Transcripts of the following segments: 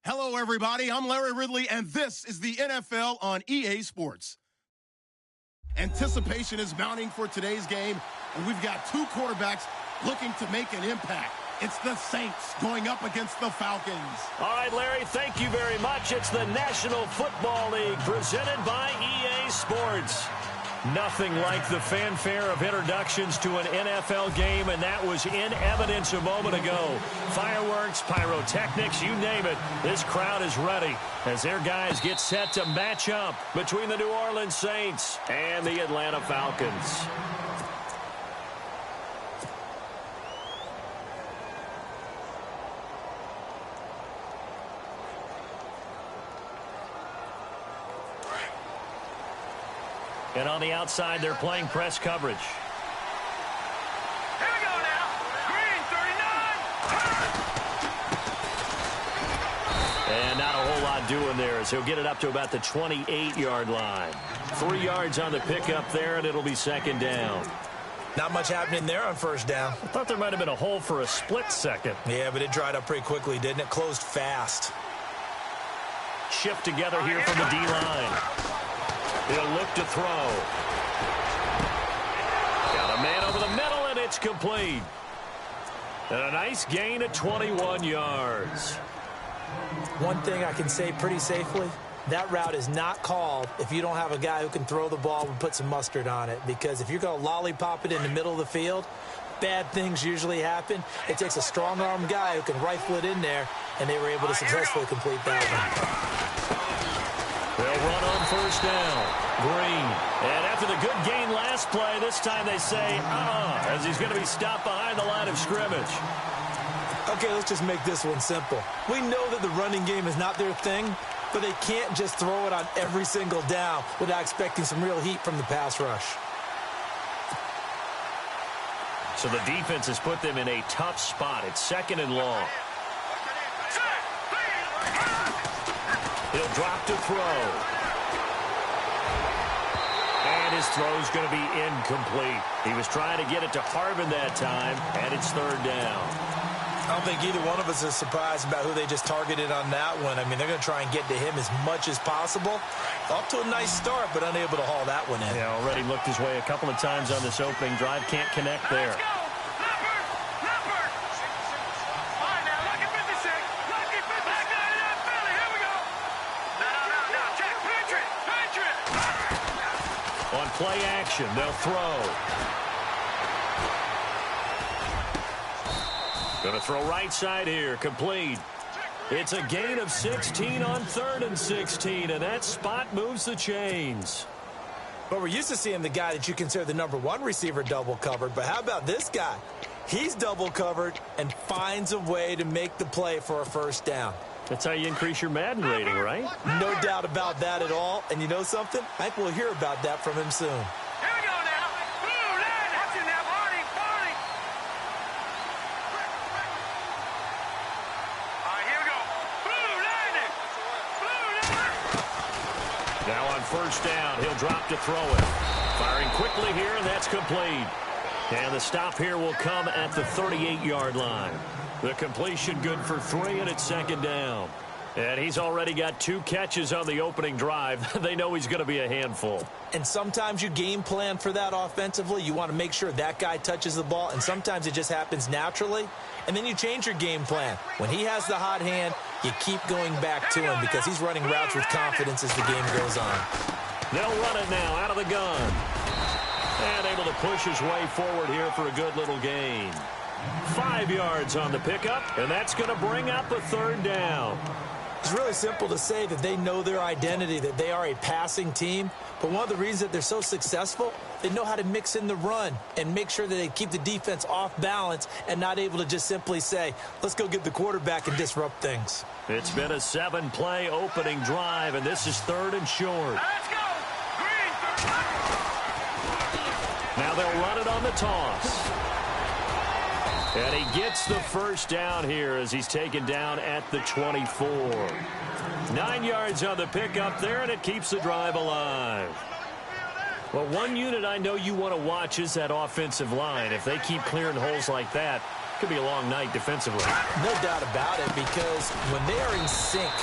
Hello, everybody. I'm Larry Ridley, and this is the NFL on EA Sports. Anticipation is mounting for today's game, and we've got two quarterbacks looking to make an impact. It's the Saints going up against the Falcons. All right, Larry, thank you very much. It's the National Football League presented by EA Sports. Nothing like the fanfare of introductions to an NFL game, and that was in evidence a moment ago. Fireworks, pyrotechnics, you name it. This crowd is ready as their guys get set to match up between the New Orleans Saints and the Atlanta Falcons. And on the outside, they're playing press coverage. Here we go now. Green, 39. And not a whole lot doing there as he'll get it up to about the 28-yard line. 3 yards on the pickup there, and it'll be second down. Not much happening there on first down. I thought there might have been a hole for a split second. Yeah, but it dried up pretty quickly, didn't it? Closed fast. Shift together here from the D-line. He'll look to throw. Got a man over the middle, and it's complete. And a nice gain of 21 yards. One thing I can say pretty safely, that route is not called if you don't have a guy who can throw the ball and put some mustard on it. Because if you're going to lollipop it in the middle of the field, bad things usually happen. It takes a strong-arm guy who can rifle it in there, and they were able to successfully complete that one. They'll run on first down. Green. And after the good gain last play, this time they say, as he's going to be stopped behind the line of scrimmage. Okay, let's just make this one simple. We know that the running game is not their thing, but they can't just throw it on every single down without expecting some real heat from the pass rush. So the defense has put them in a tough spot. It's second and long. He'll drop to throw. And his throw's going to be incomplete. He was trying to get it to Harvin that time, and it's third down. I don't think either one of us is surprised about who they just targeted on that one. I mean, they're going to try and get to him as much as possible. Off to a nice start, but unable to haul that one in. Yeah, already looked his way a couple of times on this opening drive. Can't connect there. On play action, they'll throw. Going to throw right side here, complete. It's a gain of 16 on 3rd and 16, and that spot moves the chains. But we're used to seeing the guy that you consider the #1 receiver double covered, but how about this guy? He's double covered and finds a way to make the play for a first down. That's how you increase your Madden rating, right? No doubt about that at all. And you know something? I think we'll hear about that from him soon. Here we go now. Blue line. That's it now. Barney. All right, here we go. Blue line. Now on first down, he'll drop to throw it. Firing quickly here, and that's complete. And the stop here will come at the 38-yard line. The completion good for 3, and it's second down. And he's already got 2 catches on the opening drive. They know he's going to be a handful. And sometimes you game plan for that offensively. You want to make sure that guy touches the ball, and sometimes it just happens naturally. And then you change your game plan. When he has the hot hand, you keep going back to him because he's running routes with confidence as the game goes on. They'll run it now out of the gun. And able to push his way forward here for a good little gain. 5 yards on the pickup, and that's going to bring up a third down. It's really simple to say that they know their identity, that they are a passing team. But one of the reasons that they're so successful, they know how to mix in the run and make sure that they keep the defense off balance and not able to just simply say, let's go get the quarterback and disrupt things. It's been a 7-play opening drive, and this is 3rd and short. Let's go. Green. Now they'll run it on the toss. And he gets the first down here as he's taken down at the 24. 9 yards on the pickup there, and it keeps the drive alive. Well, one unit I know you want to watch is that offensive line. If they keep clearing holes like that, Could be a long night defensively. No doubt about it, because when they are in sync,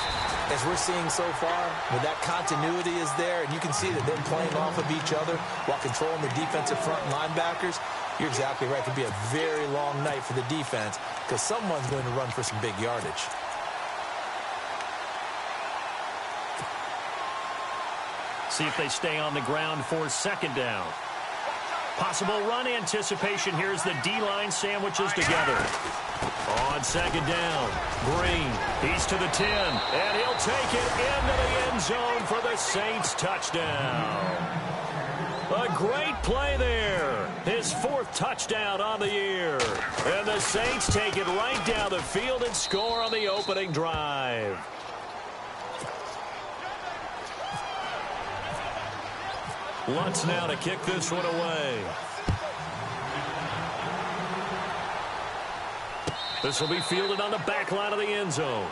as we're seeing so far, when that continuity is there, and you can see that they're playing off of each other while controlling the defensive front linebackers, you're exactly right. It could be a very long night for the defense because someone's going to run for some big yardage. See if they stay on the ground for second down. Possible run anticipation. Here's the D-line sandwiches together. On second down, Green, he's to the 10, and he'll take it into the end zone for the Saints touchdown. A great play there. His 4th touchdown on the year. And the Saints take it right down the field and score on the opening drive. Lutz now to kick this one away. This will be fielded on the back line of the end zone.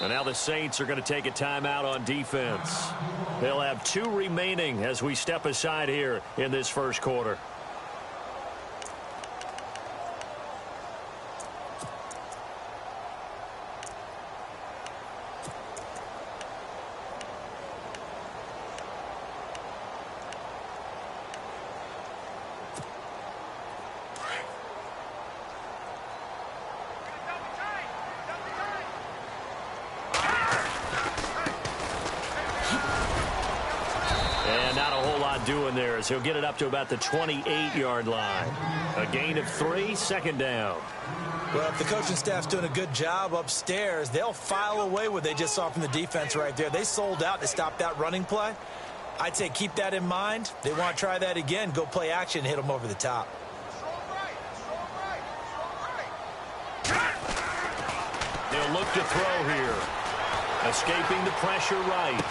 And now the Saints are going to take a timeout on defense. They'll have 2 remaining as we step aside here in this first quarter. Doing there is he'll get it up to about the 28-yard line. A gain of 3, second down. Well, if the coaching staff's doing a good job upstairs, they'll file away what they just saw from the defense right there. They sold out to stop that running play. I'd say keep that in mind. They want to try that again. Go play action and hit them over the top. They'll look to throw here. Escaping the pressure right.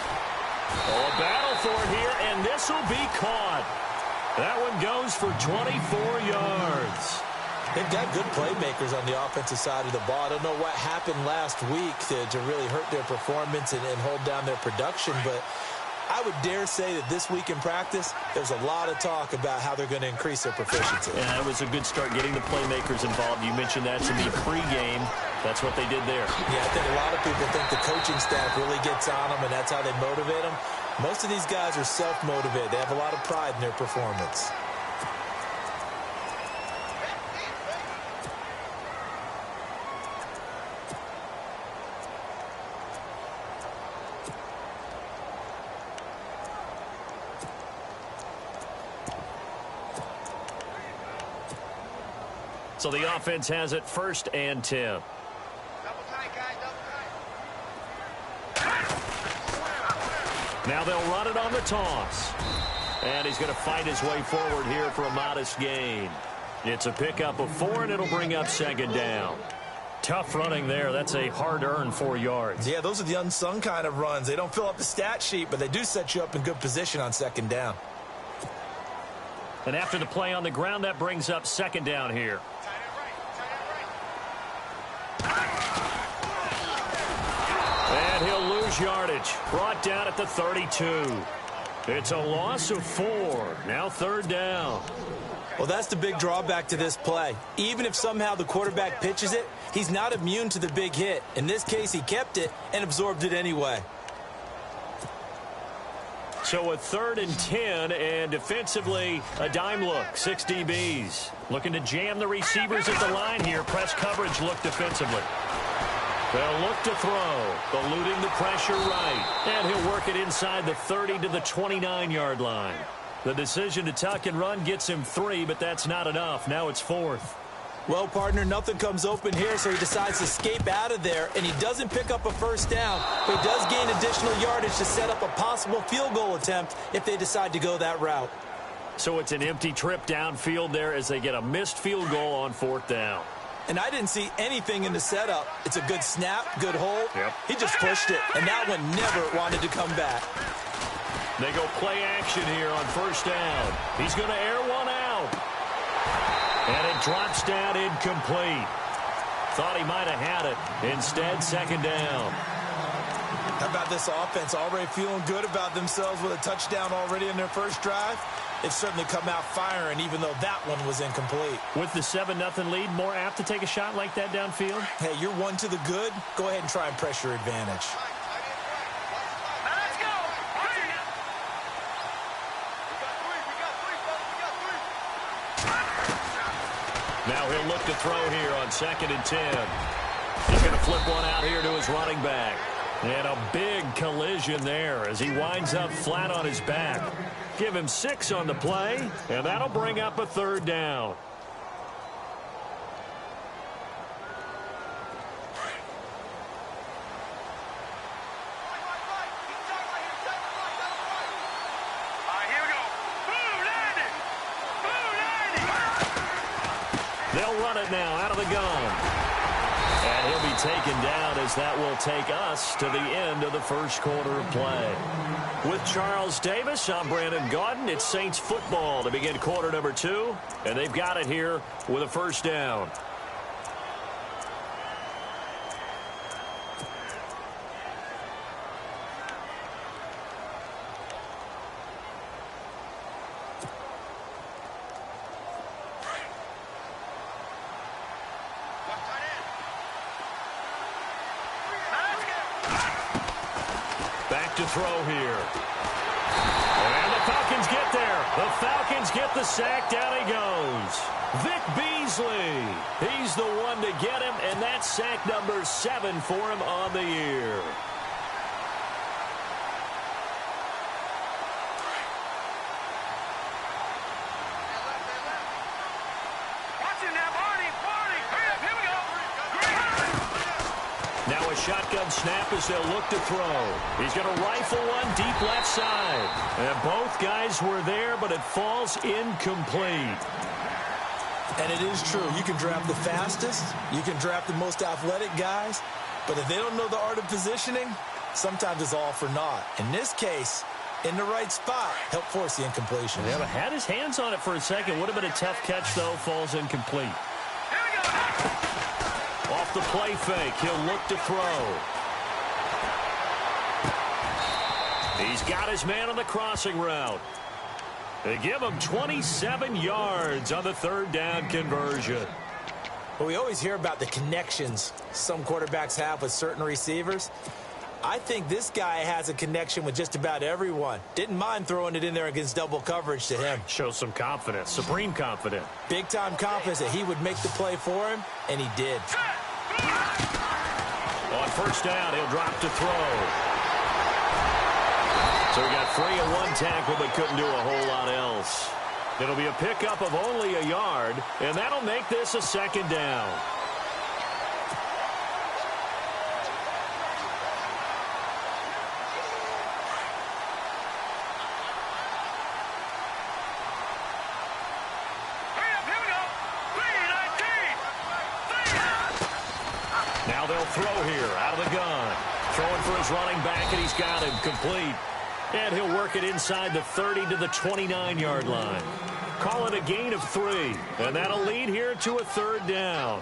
Oh, a battle for it here, and this will be caught. That one goes for 24 yards. They've got good playmakers on the offensive side of the ball. I don't know what happened last week to really hurt their performance and hold down their production, but I would dare say that this week in practice, there's a lot of talk about how they're going to increase their proficiency. Yeah, it was a good start getting the playmakers involved. You mentioned that to me pregame. That's what they did there. Yeah, I think a lot of people think the coaching staff really gets on them, and that's how they motivate them. Most of these guys are self-motivated. They have a lot of pride in their performance. So the offense has it 1st and 10. Double tight, guys, double tight. Now they'll run it on the toss. And he's going to fight his way forward here for a modest gain. It's a pickup of 4, and it'll bring up second down. Tough running there. That's a hard-earned 4 yards. Yeah, those are the unsung kind of runs. They don't fill up the stat sheet, but they do set you up in good position on second down. And after the play on the ground, that brings up second down here. And he'll lose yardage. Brought down at the 32. It's a loss of 4. Now 3rd down. Well, that's the big drawback to this play. Even if somehow the quarterback pitches it, he's not immune to the big hit. In this case, he kept it and absorbed it anyway. So a 3rd and 10, and defensively, a dime look. 6 DBs. Looking to jam the receivers at the line here. Press coverage look defensively. They'll look to throw. Eluding the pressure right. And he'll work it inside the 30 to the 29-yard line. The decision to tuck and run gets him 3, but that's not enough. Now it's 4th. Well, partner, nothing comes open here, so he decides to escape out of there, and he doesn't pick up a first down, but he does gain additional yardage to set up a possible field goal attempt if they decide to go that route. So it's an empty trip downfield there as they get a missed field goal on 4th down. And I didn't see anything in the setup. It's a good snap, good hold. Yep. He just pushed it, and that one never wanted to come back. They go play action here on first down. He's going to air one out. And it drops down incomplete. Thought he might have had it. Instead, second down. How about this offense already feeling good about themselves with a touchdown already in their first drive? They've certainly come out firing, even though that one was incomplete. With the 7-0 lead, more apt to take a shot like that downfield? Hey, you're one to the good. Go ahead and try and press your advantage. Now he'll look to throw here on 2nd and 10. He's going to flip one out here to his running back. And a big collision there as he winds up flat on his back. Give him 6 on the play, and that'll bring up a third down. They'll run it now out of the gun. And he'll be taken down as that will take us to the end of the first quarter of play. With Charles Davis, I'm Brandon Gaudin. It's Saints football to begin quarter number 2. And they've got it here with a first down. To throw here. And the Falcons get there. The Falcons get the sack. Down he goes. Vic Beasley. He's the one to get him, and that's sack number 7 for him on the year. Now a shotgun snap as they'll look to throw. He's going to rifle one deep left side. And both guys were there, but it falls incomplete. And it is true. You can draft the fastest. You can draft the most athletic guys. But if they don't know the art of positioning, sometimes it's all for naught. In this case, in the right spot, help force the incompletion. Yeah, but had his hands on it for a second. Would have been a tough catch, though. Falls incomplete. Off the play fake, he'll look to throw. He's got his man on the crossing route. They give him 27 yards on the third down conversion. Well, we always hear about the connections some quarterbacks have with certain receivers. I think this guy has a connection with just about everyone. Didn't mind throwing it in there against double coverage to him. Shows some confidence, supreme confidence. Big-time confidence that he would make the play for him, and he did. On first down, he'll drop to throw. So he got free in one tackle, but couldn't do a whole lot else. It'll be a pickup of only a yard, and that'll make this a second down. Now they'll throw here out of the gun. Throwing for his running back, and he's got him complete. And he'll work it inside the 30 to the 29-yard line. Call it a gain of 3. And that'll lead here to a third down.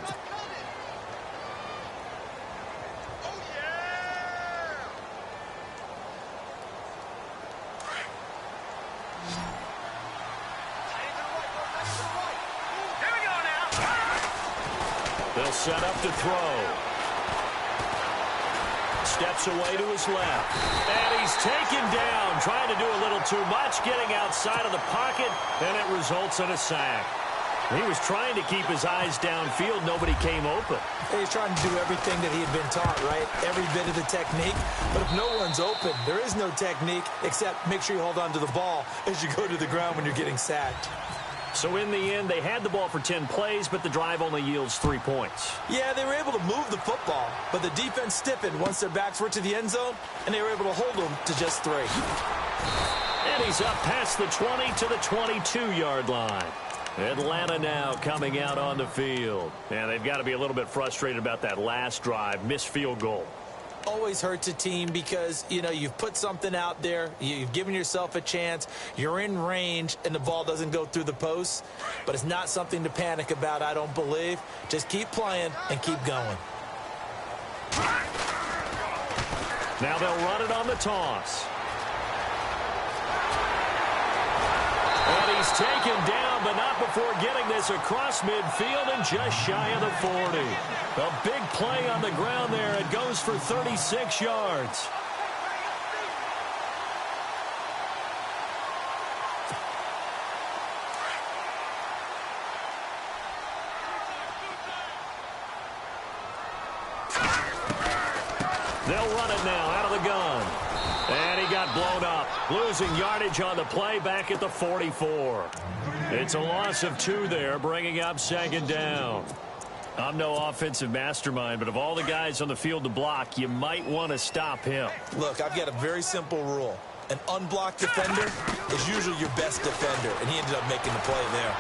They'll set up to throw. Steps away to his left. And he's taken down, trying to do a little too much, getting outside of the pocket, and it results in a sack. He was trying to keep his eyes downfield. Nobody came open. He's trying to do everything that he had been taught, right? Every bit of the technique. But if no one's open, there is no technique except make sure you hold on to the ball as you go to the ground when you're getting sacked. So in the end, they had the ball for 10 plays, but the drive only yields 3 points. Yeah, they were able to move the football, but the defense stiffened once their backs were to the end zone, and they were able to hold them to just 3. And he's up past the 20 to the 22-yard line. Atlanta now coming out on the field. And they've got to be a little bit frustrated about that last drive, missed field goal. always hurts a team because, you know, you've put something out there, you've given yourself a chance, you're in range, and the ball doesn't go through the posts. But it's not something to panic about, I don't believe. Just keep playing and keep going. Now they'll run it on the toss. And he's taken down, but not before getting this across midfield and just shy of the 40. A big play on the ground there. It goes for 36 yards. They'll run it now out of the gun. And he got blown up. Losing yardage on the play back at the 44. It's a loss of 2 there, bringing up second down. I'm no offensive mastermind, but of all the guys on the field to block, you might want to stop him. Look, I've got a very simple rule. An unblocked defender is usually your best defender, and he ended up making the play there.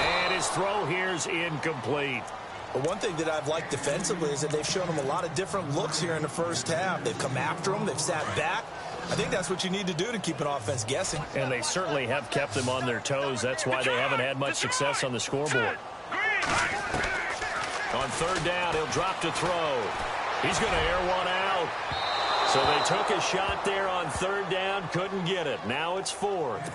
And his throw here's incomplete. But one thing that I've liked defensively is that they've shown him a lot of different looks here in the first half. They've come after him. They've sat back. I think that's what you need to do to keep an offense guessing. And they certainly have kept them on their toes. That's why they haven't had much success on the scoreboard. On third down, he'll drop to throw. He's going to air one out. So they took a shot there on third down, couldn't get it. Now it's fourth.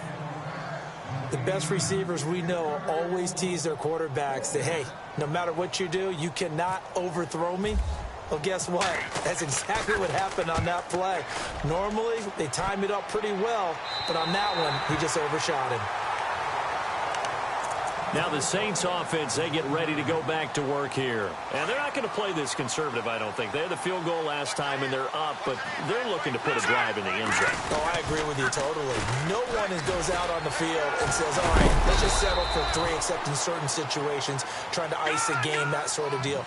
The best receivers we know always tease their quarterbacks that, hey, no matter what you do, you cannot overthrow me. Well, guess what? That's exactly what happened on that play. Normally, they time it up pretty well, but on that one, he just overshot him. Now the Saints offense, they get ready to go back to work here. And they're not going to play this conservative, I don't think. They had the field goal last time, and they're up, but they're looking to put a drive in the end zone. Oh, I agree with you totally. No one goes out on the field and says, all right, let's just settle for 3, except in certain situations, trying to ice a game, that sort of deal.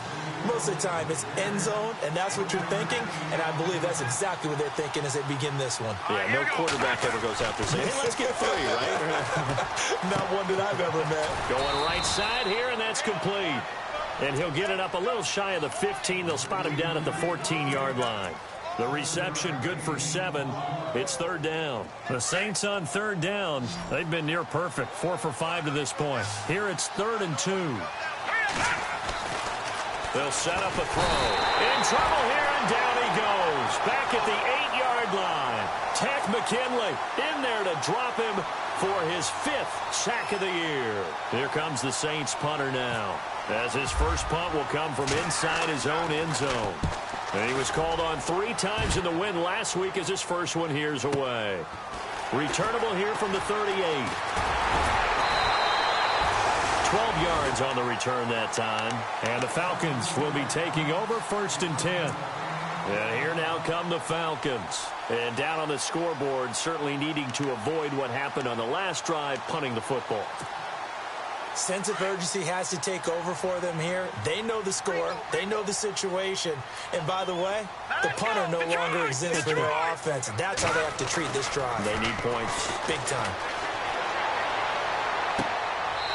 Most of the time, it's end zone, and that's what you're thinking, and I believe that's exactly what they're thinking as they begin this one. Yeah, no quarterback ever goes out there saying, hey, let's get 3, right? Not one that I've ever met. Going right side here, and that's complete. And he'll get it up a little shy of the 15. They'll spot him down at the 14-yard line. The reception good for 7. It's third down. The Saints on third down, they've been near perfect. 4 for 5 to this point. Here it's 3rd and 2. They'll set up a throw. In trouble here, and down he goes. Back at the 8-yard line. Tech McKinley in there to drop him for his 5th sack of the year. Here comes the Saints punter now, as his first punt will come from inside his own end zone. And he was called on 3 times in the win last week as his first one here's away. Returnable here from the 38. 12 yards on the return that time. And the Falcons will be taking over 1st and 10. And here now come the Falcons. And down on the scoreboard, certainly needing to avoid what happened on the last drive, punting the football. Sense of urgency has to take over for them here. They know the score. They know the situation. And by the way, the punter no longer exists for their offense. And that's how they have to treat this drive. They need points. Big time.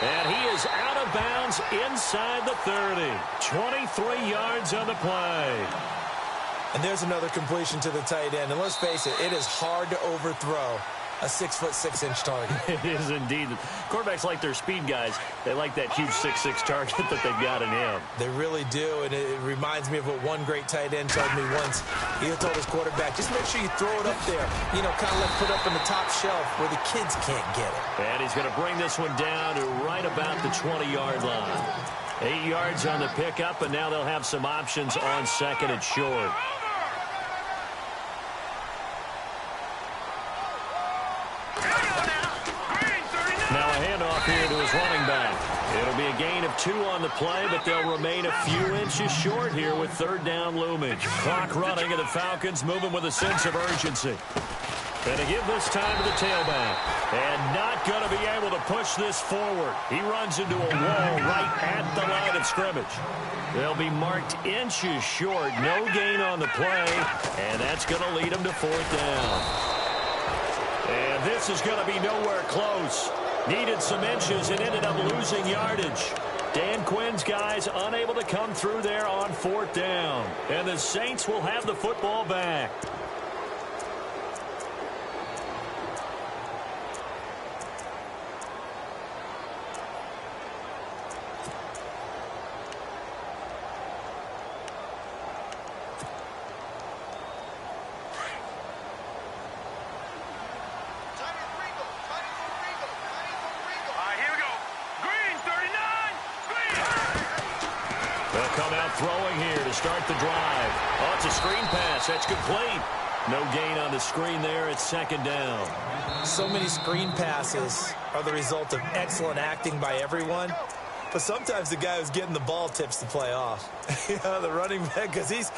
And he is out of bounds inside the 30. 23 yards on the play. And there's another completion to the tight end. And let's face it, it is hard to overthrow a 6'6" target. It is indeed. Quarterbacks like their speed guys. They like that huge 6'6" target that they've got in him. They really do, and it reminds me of what one great tight end told me once. He told his quarterback, just make sure you throw it up there, you know, kind of like put up on the top shelf where the kids can't get it. And he's going to bring this one down to right about the 20-yard line. 8 yards on the pickup, and now they'll have some options on 2nd and short. Now a handoff here to his running back. It'll be a gain of 2 on the play, but they'll remain a few inches short here with 3rd down looming. Clock running, and the Falcons moving with a sense of urgency. And to give this time to the tailback. And not going to be able to push this forward. He runs into a wall right at the line of scrimmage. They'll be marked inches short. No gain on the play, and that's going to lead them to 4th down. And this is going to be nowhere close. Needed some inches and ended up losing yardage. Dan Quinn's guys unable to come through there on 4th down. And the Saints will have the football back. Throwing here to start the drive. Oh, it's a screen pass. That's complete. No gain on the screen there. It's 2nd down. So many screen passes are the result of excellent acting by everyone. But sometimes the guy who's getting the ball tips the play off. The running back, because he's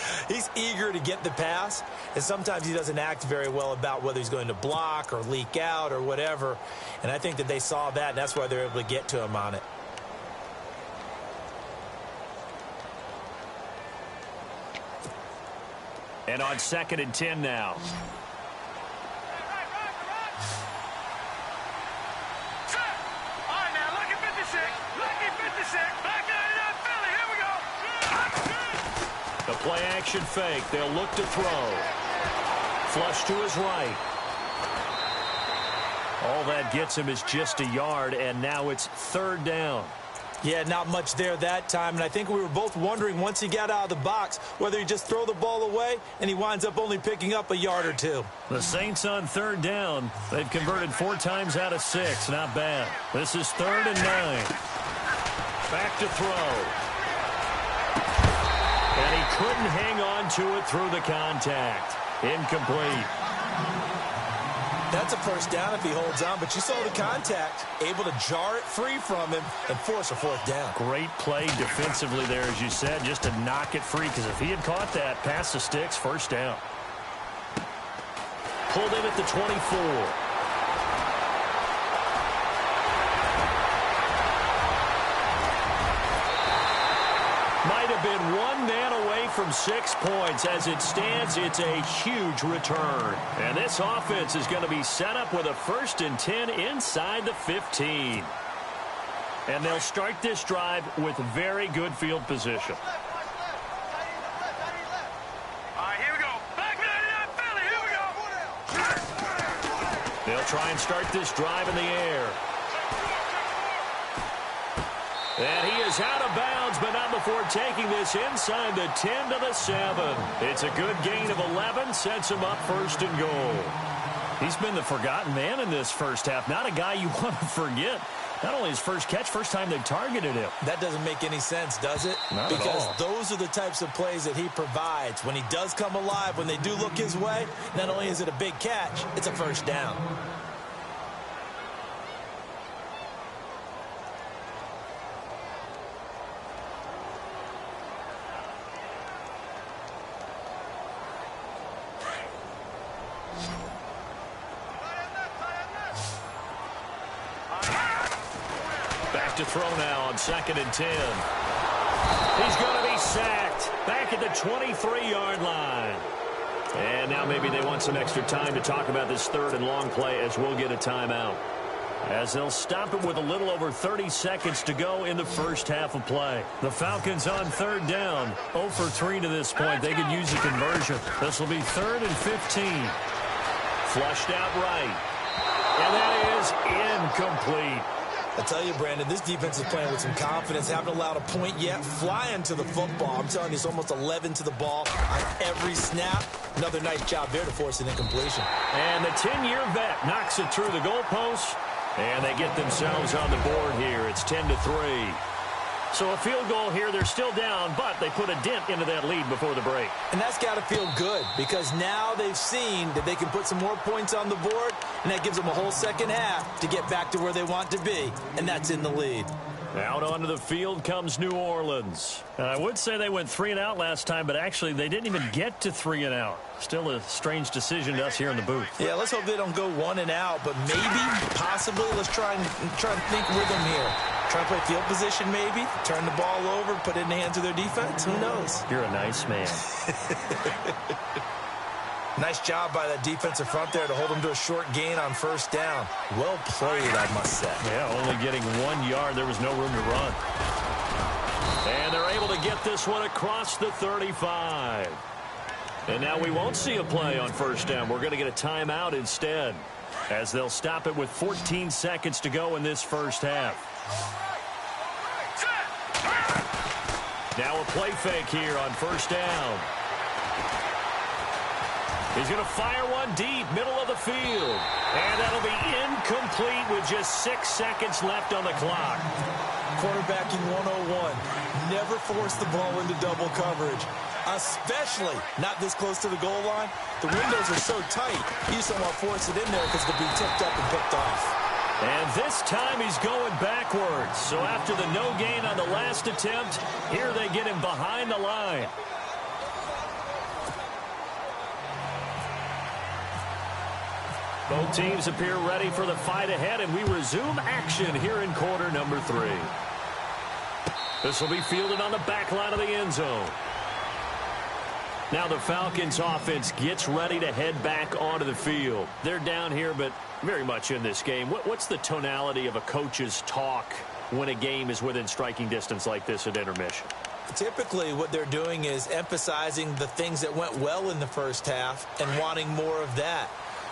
eager to get the pass. And sometimes he doesn't act very well about whether he's going to block or leak out or whatever. And I think that they saw that, and that's why they're able to get to him on it. And on 2nd and 10 now. All right, now, lucky 56. Lucky 56. Back in Philly. Here we go. The play action fake. They'll look to throw. Flush to his right. All that gets him is just a yard, and now it's 3rd down. Yeah, not much there that time, and I think we were both wondering once he got out of the box whether he'd just throw the ball away, and he winds up only picking up a yard or two. The Saints on 3rd down. They've converted 4 times out of 6. Not bad. This is 3rd and 9. Back to throw. And he couldn't hang on to it through the contact. Incomplete. That's a first down if he holds on, but you saw the contact, able to jar it free from him and force a 4th down. Great play defensively there, as you said, just to knock it free, because if he had caught that, past the sticks, 1st down. Pulled in at the 24. Might have been one man away from 6 points. As it stands, it's a huge return. And this offense is going to be set up with a 1st and 10 inside the 15. And they'll start this drive with very good field position. All right, here we go. Back in Philly. Here we go. They'll try and start this drive in the air. And he is out of bounds, but not before taking this inside the 10 to the 7. It's a good gain of 11, sets him up 1st and goal. He's been the forgotten man in this first half. Not a guy you want to forget. Not only his first catch, first time they've targeted him. That doesn't make any sense, does it? Not because at all. Those are the types of plays that he provides. When he does come alive, when they do look his way, not only is it a big catch, it's a 1st down. To throw now on 2nd and 10. He's going to be sacked back at the 23-yard line. And now maybe they want some extra time to talk about this 3rd and long play, as we'll get a timeout. As they'll stop it with a little over 30 seconds to go in the first half of play. The Falcons on 3rd down. 0 for 3 to this point. They could use a conversion. This will be 3rd and 15. Flushed out right. And that is incomplete. I tell you, Brandon, this defense is playing with some confidence. Haven't allowed a point yet. Flying to the football. I'm telling you, it's almost 11 to the ball on every snap. Another nice job there to force an incompletion. And the 10-year vet knocks it through the goalpost. And they get themselves on the board here. It's 10-3. So a field goal here. They're still down, but they put a dent into that lead before the break. And that's got to feel good, because now they've seen that they can put some more points on the board, and that gives them a whole second half to get back to where they want to be, and that's in the lead. Out onto the field comes New Orleans. And I would say they went 3 and out last time, but actually they didn't even get to 3 and out. Still a strange decision to us here in the booth. Yeah, let's hope they don't go 1 and out, but maybe, possibly, let's try and think rhythm here. Try and play field position maybe, turn the ball over, put it in the hands of their defense. Who knows? You're a nice man. Nice job by that defensive front there to hold them to a short gain on 1st down. Well played, I must say. Yeah, only getting 1 yard. There was no room to run. get this one across the 35. And now we won't see a play on first down. We're going to get a timeout instead, as they'll stop it with 14 seconds to go in this first half. Now a play fake here on first down. He's going to fire one deep, middle of the field. And that'll be incomplete with just 6 seconds left on the clock. Quarterbacking 101. Never force the ball into double coverage, especially not this close to the goal line. The windows are so tight, you just don't want to force it in there because it'll be tipped up and picked off. And this time he's going backwards. So after the no gain on the last attempt, here they get him behind the line. Both teams appear ready for the fight ahead, and we resume action here in quarter number 3. This will be fielded on the back line of the end zone. Now the Falcons offense gets ready to head back onto the field. They're down here, but very much in this game. What's the tonality of a coach's talk when a game is within striking distance like this at intermission? Typically, what they're doing is emphasizing the things that went well in the first half and wanting more of that.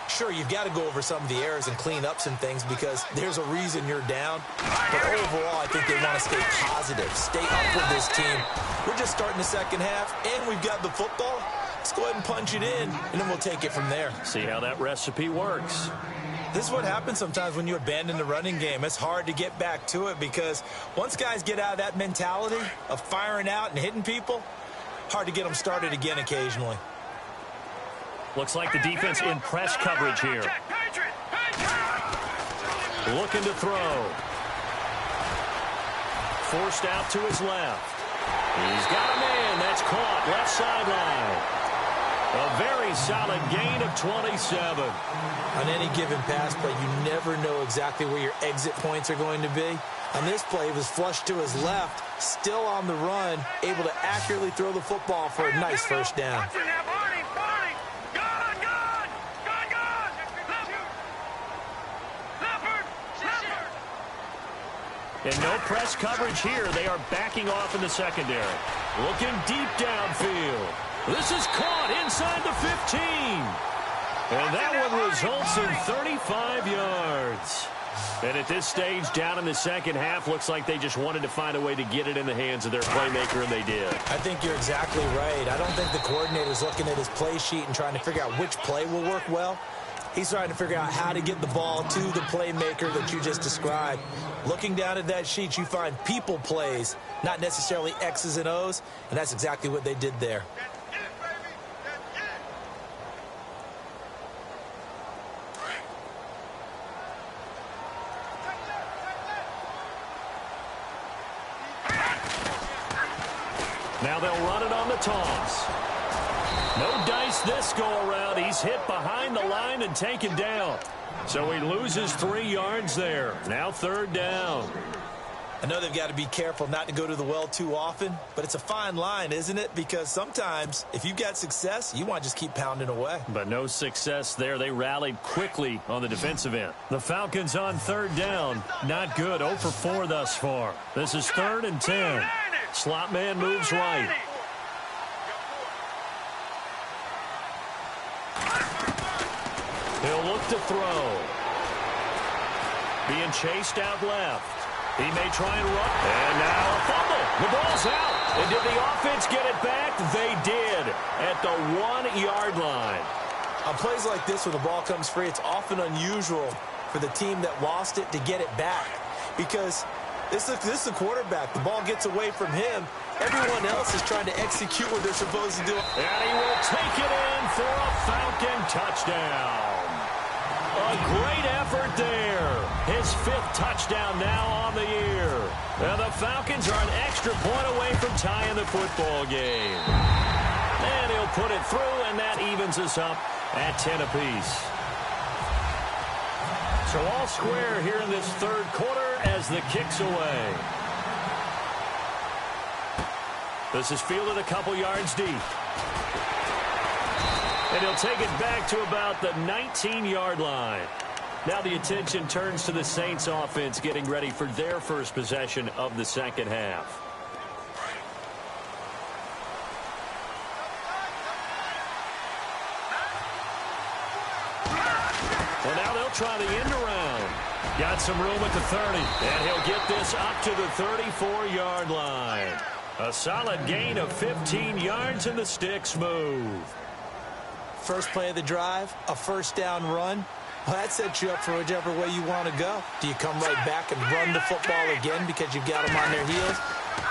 Sure, you've got to go over some of the errors and clean up some things because there's a reason you're down. But overall, I think they want to stay positive, stay up with this team. We're just starting the second half, and we've got the football. Let's go ahead and punch it in, and then we'll take it from there. See how that recipe works. This is what happens sometimes when you abandon the running game. It's hard to get back to it because once guys get out of that mentality of firing out and hitting people, hard to get them started again occasionally. Looks like the defense in press coverage here. Looking to throw. Forced out to his left. He's got a man. That's caught. Left sideline. A very solid gain of 27. On any given pass play, you never know exactly where your exit points are going to be. On this play, he was flushed to his left, still on the run, able to accurately throw the football for a nice first down. And no press coverage here. They are backing off in the secondary. Looking deep downfield. This is caught inside the 15. And that one results in 35 yards. And at this stage, down in the second half, looks like they just wanted to find a way to get it in the hands of their playmaker, and they did. I think you're exactly right. I don't think the coordinator's looking at his play sheet and trying to figure out which play will work well. He's trying to figure out how to get the ball to the playmaker that you just described. Looking down at that sheet, you find people plays, not necessarily X's and O's, and that's exactly what they did there. Now they'll run it on the toss. No dice this go-around. He's hit behind the line and taken down. So he loses 3 yards there. Now third down. I know they've got to be careful not to go to the well too often, but it's a fine line, isn't it? Because sometimes, if you've got success, you want to just keep pounding away. But no success there. They rallied quickly on the defensive end. The Falcons on third down. Not good. 0 for 4 thus far. This is 3rd and 10. Slot man moves right. He'll look to throw. Being chased out left. He may try and run. And now a fumble. The ball's out. And did the offense get it back? They did at the 1-yard line. On plays like this where the ball comes free, it's often unusual for the team that lost it to get it back. Because this is a quarterback. The ball gets away from him. Everyone else is trying to execute what they're supposed to do. And he will take it in for a Falcon touchdown. A great effort there. His 5th touchdown now on the year. And the Falcons are an extra point away from tying the football game. And he'll put it through, and that evens us up at 10 apiece. So all square here in this third quarter as the kick's away. This is fielded a couple yards deep. And he'll take it back to about the 19-yard line. Now the attention turns to the Saints offense getting ready for their first possession of the second half. Well, now they'll try the end around. Got some room at the 30, and he'll get this up to the 34-yard line. A solid gain of 15 yards, and the sticks move. First play of the drive, a first down run. Well, that sets you up for whichever way you want to go. Do you come right back and run the football again because you've got them on their heels?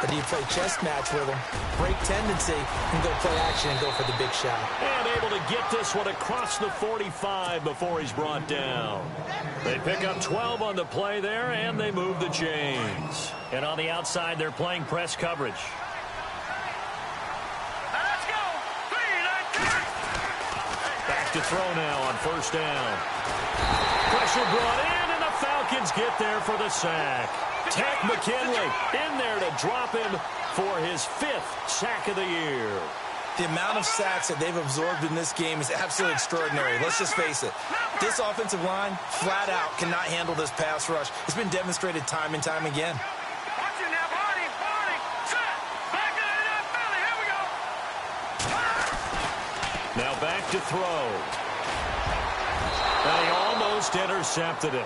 Or do you play chess match with them, break tendency, and go play action and go for the big shot? And able to get this one across the 45 before he's brought down. They pick up 12 on the play there, and they move the chains. And on the outside, they're playing press coverage. Let's go. Back to throw now on first down. Pressure brought in, and the Falcons get there for the sack. Tech McKinley in there to drop him for his 5th sack of the year. The amount of sacks that they've absorbed in this game is absolutely extraordinary. Let's just face it. This offensive line, flat out, cannot handle this pass rush. It's been demonstrated time and time again. Watch it now, Barney. Set. Back to the Philly. Here we go. Now back to throw. And he almost intercepted it.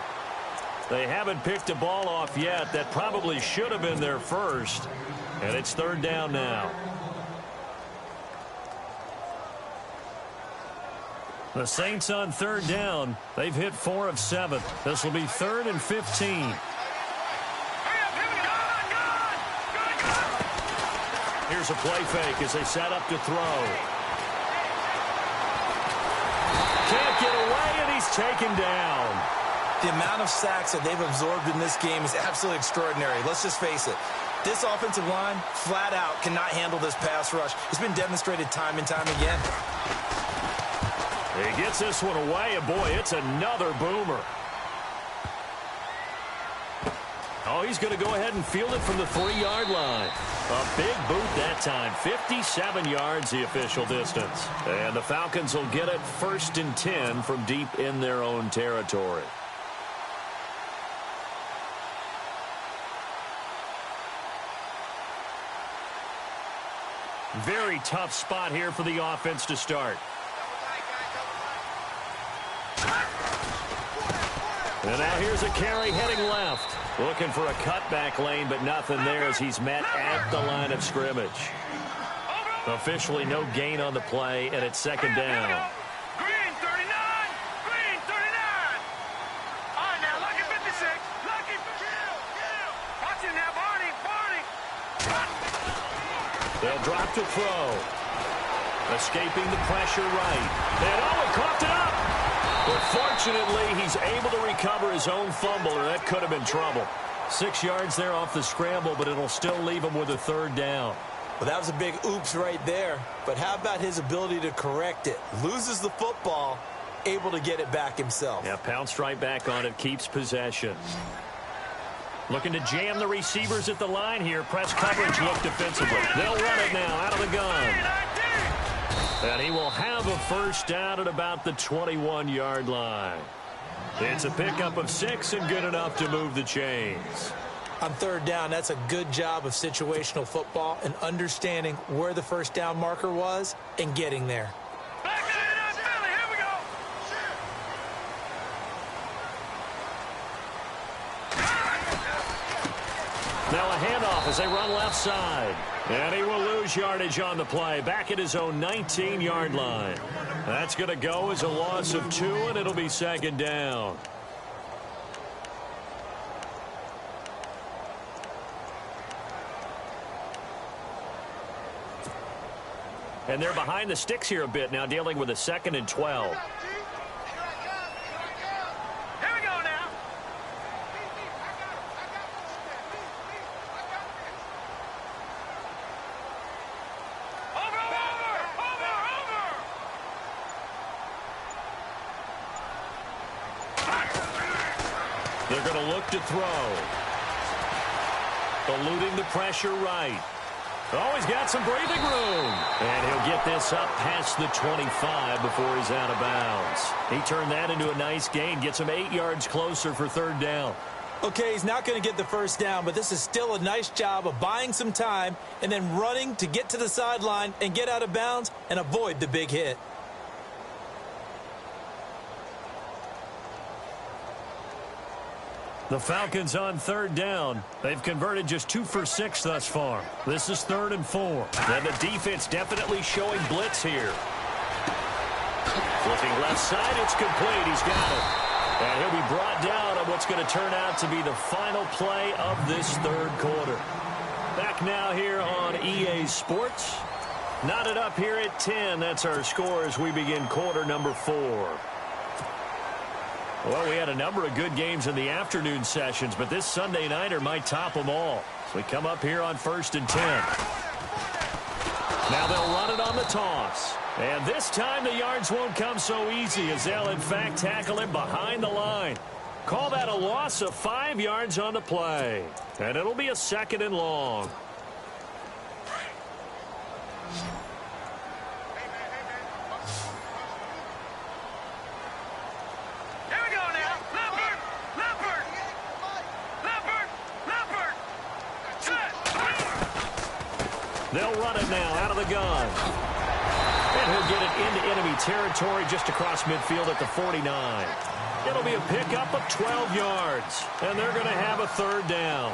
They haven't picked a ball off yet. That probably should have been their first. And it's third down now. The Saints on third down. They've hit 4 of 7. This will be 3rd and 15. Here's a play fake as they set up to throw. Can't get away, and he's taken down. The amount of sacks that they've absorbed in this game is absolutely extraordinary. Let's just face it. This offensive line, flat out, cannot handle this pass rush. It's been demonstrated time and time again. He gets this one away, and boy, it's another boomer. Oh, he's going to go ahead and field it from the 3-yard line. A big boot that time. 57 yards, the official distance. And the Falcons will get it 1st and 10 from deep in their own territory. Very tough spot here for the offense to start. And now here's a carry heading left. Looking for a cutback lane, but nothing there as he's met at the line of scrimmage. Officially no gain on the play, and it's second down. Green 39. Green 39. All right, now, lucky 56. Lucky 56. Watch it now, Barney. They'll drop to throw. Escaping the pressure right. And oh, he coughed it up. But fortunately, he's able to recover his own fumble, or that could have been trouble. 6 yards there off the scramble, but it'll still leave him with a third down. Well, that was a big oops right there. But how about his ability to correct it? Loses the football, able to get it back himself. Yeah, pounced right back on it, keeps possession. Looking to jam the receivers at the line here. Press coverage look defensively. They'll run it now out of the gun. And he will have a first down at about the 21-yard line. It's a pickup of 6 and good enough to move the chains. On third down, that's a good job of situational football and understanding where the first down marker was and getting there. Back to the Philly. Here we go. Now a handoff as they run left side. And he will lose yardage on the play. Back at his own 19-yard line. That's going to go as a loss of 2, and it'll be second down. And they're behind the sticks here a bit now, dealing with a 2nd and 12. They're going to look to throw. Eluding the pressure right. Oh, he's got some breathing room. And he'll get this up past the 25 before he's out of bounds. He turned that into a nice gain. Gets him 8 yards closer for third down. Okay, he's not going to get the first down, but this is still a nice job of buying some time and then running to get to the sideline and get out of bounds and avoid the big hit. The Falcons on third down. They've converted just 2 for 6 thus far. This is 3rd and 4. And the defense definitely showing blitz here. Flipping left side, it's complete. He's got it. And he'll be brought down on what's going to turn out to be the final play of this 3rd quarter. Back now here on EA Sports. Knotted up here at 10. That's our score as we begin quarter number 4. Well, we had a number of good games in the afternoon sessions, but this Sunday nighter might top them all. So we come up here on 1st and 10. Now they'll run it on the toss. And this time the yards won't come so easy as they'll, in fact, tackle him behind the line. Call that a loss of 5 yards on the play. And it'll be a 2nd and long. They'll run it now out of the gun. And he'll get it into enemy territory just across midfield at the 49. It'll be a pickup of 12 yards. And they're going to have a 3rd down.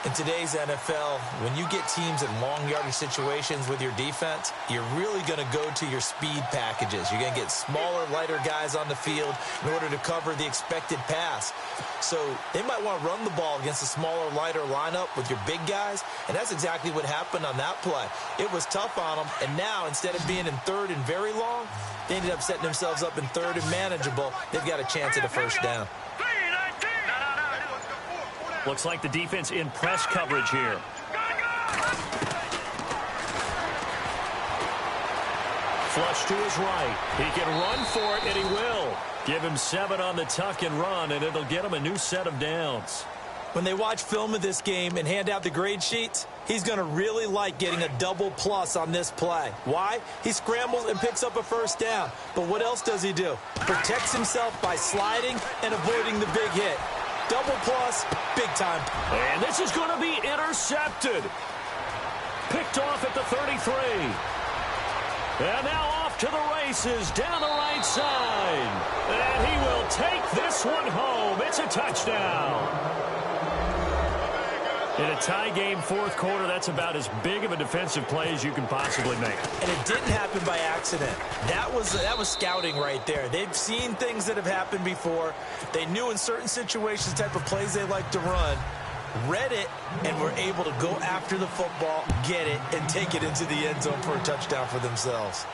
In today's NFL, when you get teams in long yardage situations with your defense, you're really going to go to your speed packages. You're going to get smaller, lighter guys on the field in order to cover the expected pass. So they might want to run the ball against a smaller, lighter lineup with your big guys, and that's exactly what happened on that play. It was tough on them, and now instead of being in 3rd and very long, they ended up setting themselves up in 3rd and manageable. They've got a chance at a 1st down. Looks like the defense in press coverage here. Flush to his right. He can run for it, and he will. Give him 7 on the tuck and run, and it'll get him a new set of downs. When they watch film of this game and hand out the grade sheets, he's going to really like getting a double plus on this play. Why? He scrambles and picks up a 1st down. But what else does he do? Protects himself by sliding and avoiding the big hit. Double plus, big time. And this is going to be intercepted. Picked off at the 33. And now off to the races down the right side. And he will take this one home. It's a touchdown. In a tie game, 4th quarter, that's about as big of a defensive play as you can possibly make. And it didn't happen by accident. That was scouting right there. They've seen things that have happened before. They knew in certain situations the type of plays they like to run, read it, and were able to go after the football, get it, and take it into the end zone for a touchdown for themselves.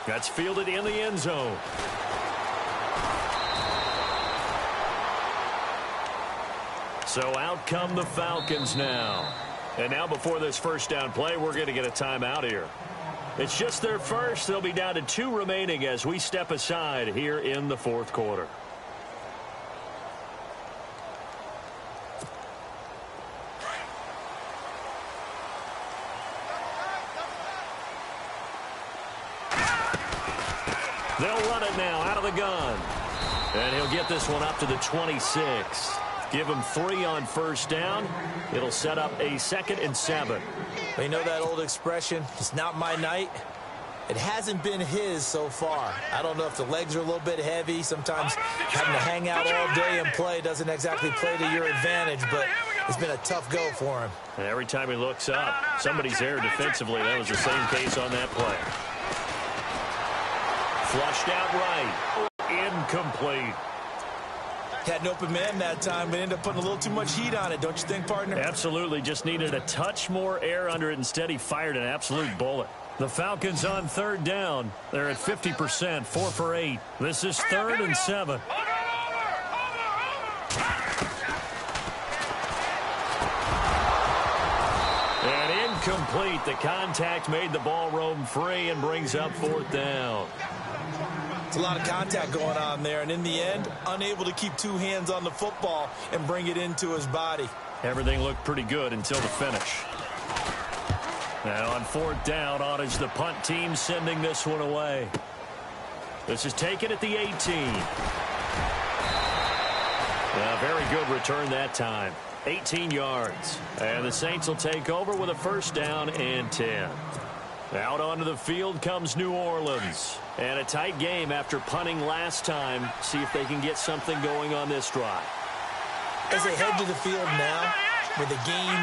That's fielded in the end zone. So out come the Falcons now. And now before this 1st down play, we're going to get a timeout here. It's just their first. They'll be down to 2 remaining as we step aside here in the 4th quarter. They'll run it now out of the gun. And he'll get this one up to the 26. Give him 3 on 1st down. It'll set up a 2nd and 7. Well, you know that old expression, it's not my night. It hasn't been his so far. I don't know if the legs are a little bit heavy. Sometimes having to hang out all day and play doesn't exactly play to your advantage, but it's been a tough go for him. And every time he looks up, somebody's there defensively. That was the same case on that play. Flushed out right. Incomplete. Had an open man that time, but ended up putting a little too much heat on it, don't you think, partner? Absolutely. Just needed a touch more air under it. Instead, he fired an absolute bullet. The Falcons on 3rd down. They're at 50%, 4 for 8. This is 3rd and 7. And incomplete. The contact made the ball roam free and brings up 4th down. It's a lot of contact going on there, and in the end, unable to keep 2 hands on the football and bring it into his body. Everything looked pretty good until the finish. Now on 4th down, on is the punt team sending this one away. This is taken at the 18. Very good return that time. 18 yards. And the Saints will take over with a 1st down and 10. Out onto the field comes New Orleans. And a tight game after punting last time. See if they can get something going on this drive. As they head to the field now, with the game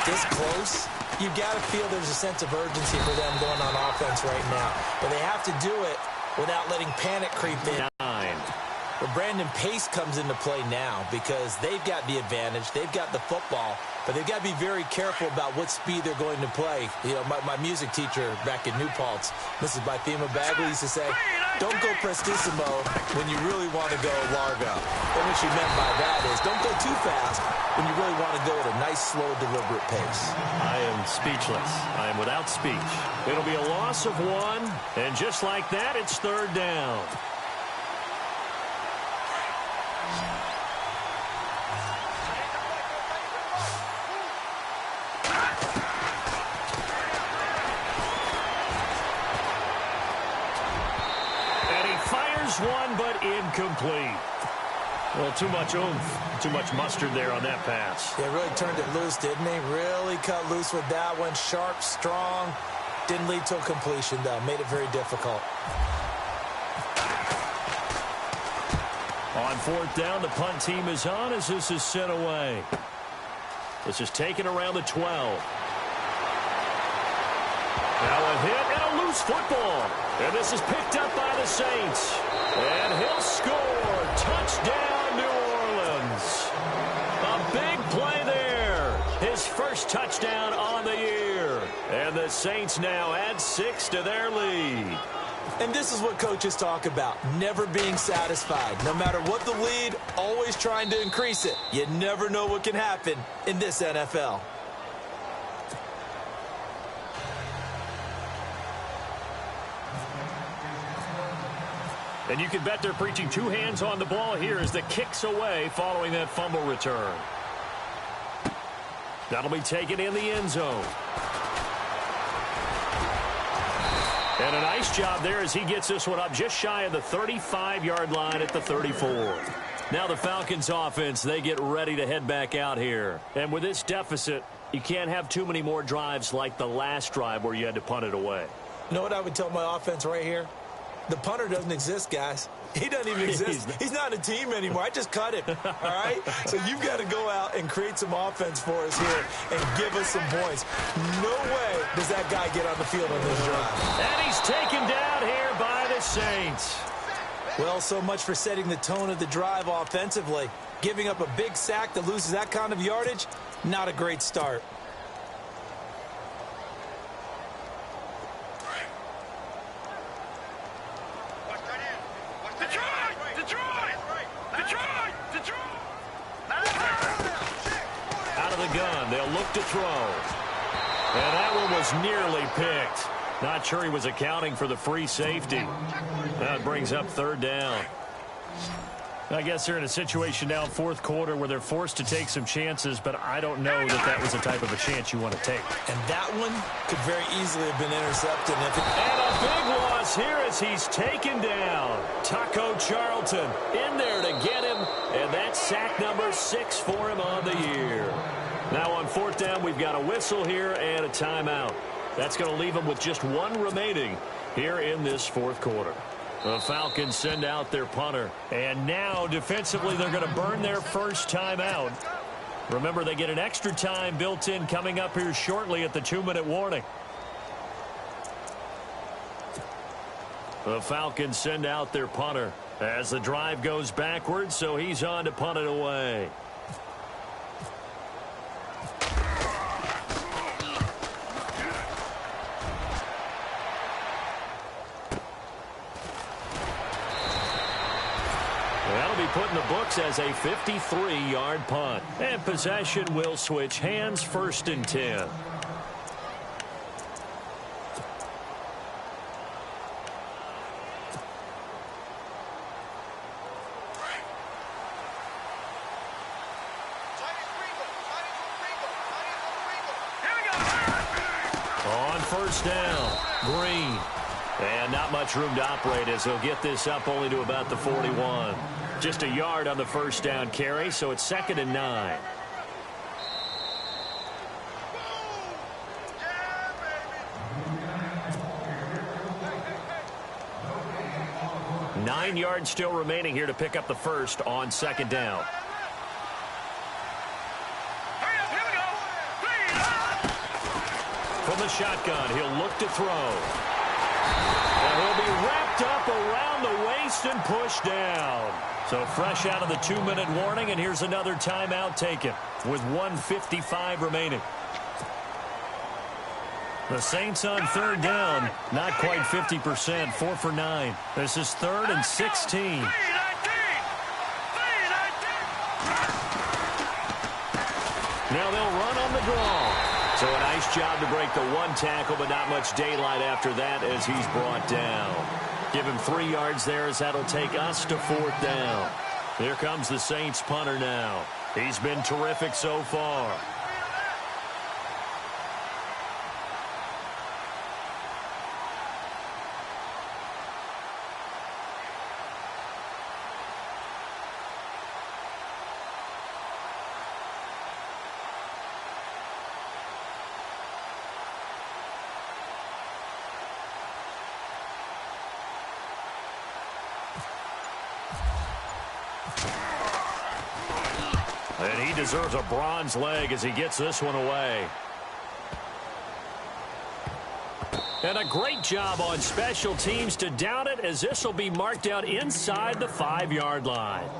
this close, you've got to feel there's a sense of urgency for them going on offense right now. But they have to do it without letting panic creep in. Well, Brandon, pace comes into play now because they've got the advantage. They've got the football, but they've got to be very careful about what speed they're going to play. You know, my music teacher back in New Paltz, Mrs. Bythema Bagley, used to say, don't go prestissimo when you really want to go largo. And what she meant by that is don't go too fast when you really want to go at a nice, slow, deliberate pace. I am speechless. I am without speech. It'll be a loss of 1, and just like that, it's 3rd down. One, but incomplete. Well, too much oomph, too much mustard there on that pass. Yeah, really turned it loose, didn't he? Really cut loose with that one. Sharp, strong. Didn't lead to a completion, though. Made it very difficult. On 4th down, the punt team is on as this is sent away. This is taken around the 12. Now a hit and a loose football. And this is picked up by the Saints. And he'll score. Touchdown, New Orleans. A big play there. His first touchdown on the year. And the Saints now add 6 to their lead. And this is what coaches talk about, never being satisfied. No matter what the lead, always trying to increase it. You never know what can happen in this NFL. And you can bet they're preaching 2 hands on the ball here as the kick's away following that fumble return. That'll be taken in the end zone. And a nice job there as he gets this one up just shy of the 35-yard line at the 34. Now the Falcons offense, they get ready to head back out here. And with this deficit, you can't have too many more drives like the last drive where you had to punt it away. You know what I would tell my offense right here? The punter doesn't exist, guys. He doesn't even exist. He's not a team anymore. I just cut him, all right? So you've got to go out and create some offense for us here and give us some points. No way does that guy get on the field on this drive. And he's taken down here by the Saints. Well, so much for setting the tone of the drive offensively. Giving up a big sack that loses that kind of yardage, not a great start. Gun. They'll look to throw. And that one was nearly picked. Not sure he was accounting for the free safety. That brings up 3rd down. I guess they're in a situation now, 4th quarter, where they're forced to take some chances, but I don't know that that was the type of a chance you want to take. And that one could very easily have been intercepted. And a big loss here as he's taken down. Taco Charlton in there to get him, and that's sack number 6 for him on the year. Now on 4th down, we've got a whistle here and a timeout. That's going to leave them with just 1 remaining here in this 4th quarter. The Falcons send out their punter. And now, defensively, they're going to burn their first timeout. Remember, they get an extra time built in coming up here shortly at the 2-minute warning. The Falcons send out their punter as the drive goes backwards, so he's on to punt it away. That'll be put in the books as a 53-yard punt. And possession will switch hands, 1st and 10. On 1st down, Green. And not much room to operate as he'll get this up only to about the 41. Just a yard on the 1st down carry, so it's 2nd and 9. Nine yards still remaining here to pick up the 1st on 2nd down. from the shotgun. He'll look to throw. And he'll be wrapped up around the waist and pushed down. So fresh out of the 2-minute warning, and here's another timeout taken with 1:55 remaining. The Saints on third down, not quite 50%, 4 for 9. This is 3rd and 16. Now they'll run on the draw. So a nice job to break the one tackle, but not much daylight after that as he's brought down. Give him 3 yards there as that'll take us to 4th down. Here comes the Saints punter now. He's been terrific so far. And he deserves a bronze leg as he gets this one away. And a great job on special teams to down it, as this will be marked out inside the 5-yard line.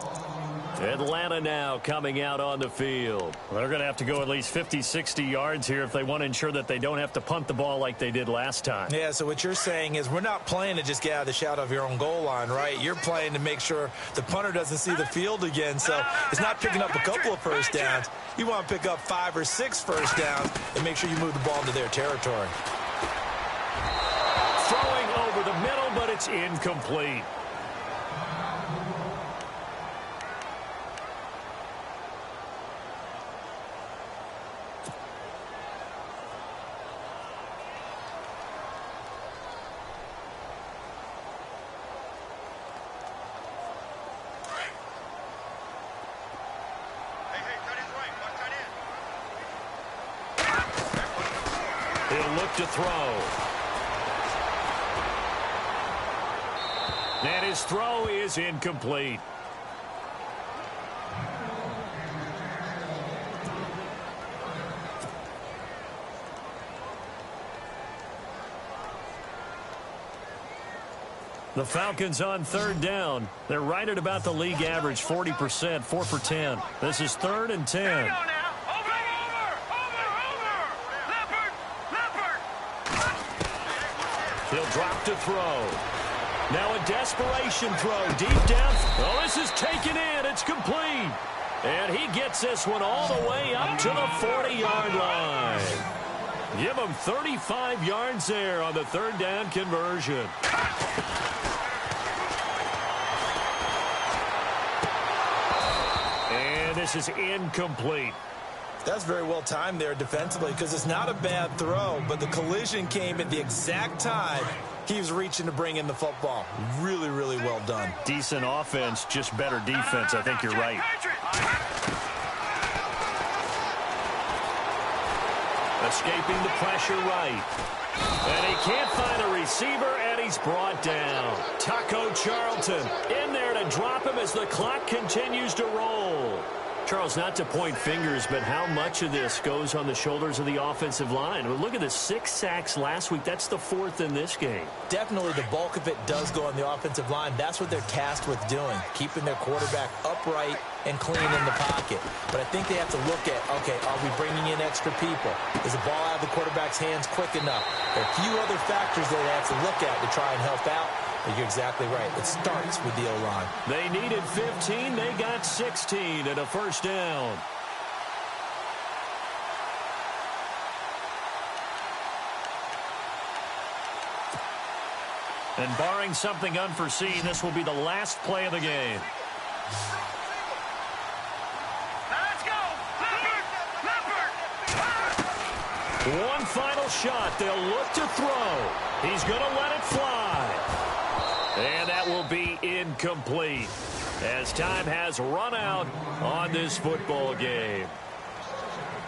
Atlanta now coming out on the field. Well, they're going to have to go at least 50, 60 yards here if they want to ensure that they don't have to punt the ball like they did last time. Yeah, so what you're saying is we're not playing to just get out of the shadow of your own goal line, right? You're playing to make sure the punter doesn't see the field again. So it's not picking up a couple of first downs. You want to pick up 5 or 6 first downs and make sure you move the ball into their territory. Throwing over the middle, but it's incomplete. He'll look to throw. And his throw is incomplete. The Falcons on third down. They're right at about the league average, 40%, 4 for 10. This is 3rd and 10. He'll drop to throw. Now a desperation throw deep down. Oh, this is taken in. It's complete. And he gets this one all the way up to the 40-yard line. Give him 35 yards there on the 3rd down conversion. And this is incomplete. That's very well timed there defensively because it's not a bad throw, but the collision came at the exact time he was reaching to bring in the football. Really, really well done. Decent offense, just better defense. I think you're right. Escaping the pressure right. And he can't find a receiver, and he's brought down. Taco Charlton in there to drop him as the clock continues to roll. Charles, not to point fingers, but how much of this goes on the shoulders of the offensive line? Well, look at the 6 sacks last week. That's the 4th in this game. Definitely the bulk of it does go on the offensive line. That's what they're tasked with doing, keeping their quarterback upright and clean in the pocket. But I think they have to look at, okay, are we bringing in extra people? Is the ball out of the quarterback's hands quick enough? There are a few other factors that they have to look at to try and help out. But you're exactly right. It starts with the O-line. They needed 15. They got 16 and a first down. And barring something unforeseen, this will be the last play of the game. Let's go! Leopard! One final shot. They'll look to throw. He's going to let it fly. And that will be incomplete as time has run out on this football game.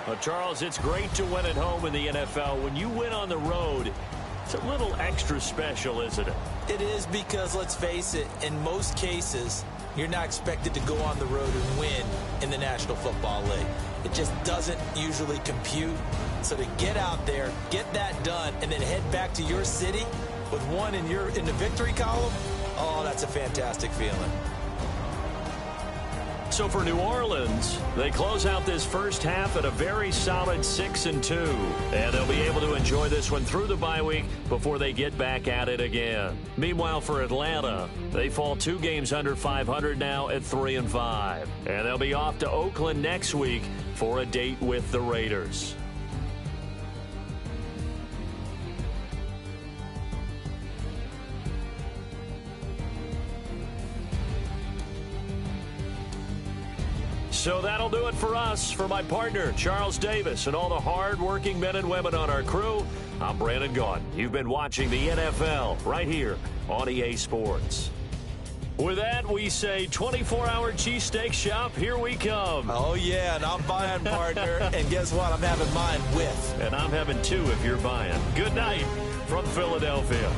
Well, Charles, it's great to win at home in the NFL. When you win on the road, it's a little extra special, isn't it? It is because, let's face it, in most cases, you're not expected to go on the road and win in the National Football League. It just doesn't usually compute. So to get out there, get that done, and then head back to your city with one in the victory column, oh, that's a fantastic feeling. So for New Orleans, they close out this first half at a very solid 6-2. And they'll be able to enjoy this one through the bye week before they get back at it again. Meanwhile, for Atlanta, they fall 2 games under 500 now at 3-5. And they'll be off to Oakland next week for a date with the Raiders. So that'll do it for us. For my partner, Charles Davis, and all the hard-working men and women on our crew, I'm Brandon Gaudin. You've been watching the NFL right here on EA Sports. With that, we say 24-hour cheesesteak shop, here we come. Oh, yeah, and I'm buying, partner. And guess what? I'm having mine with. And I'm having 2 if you're buying. Good night from Philadelphia.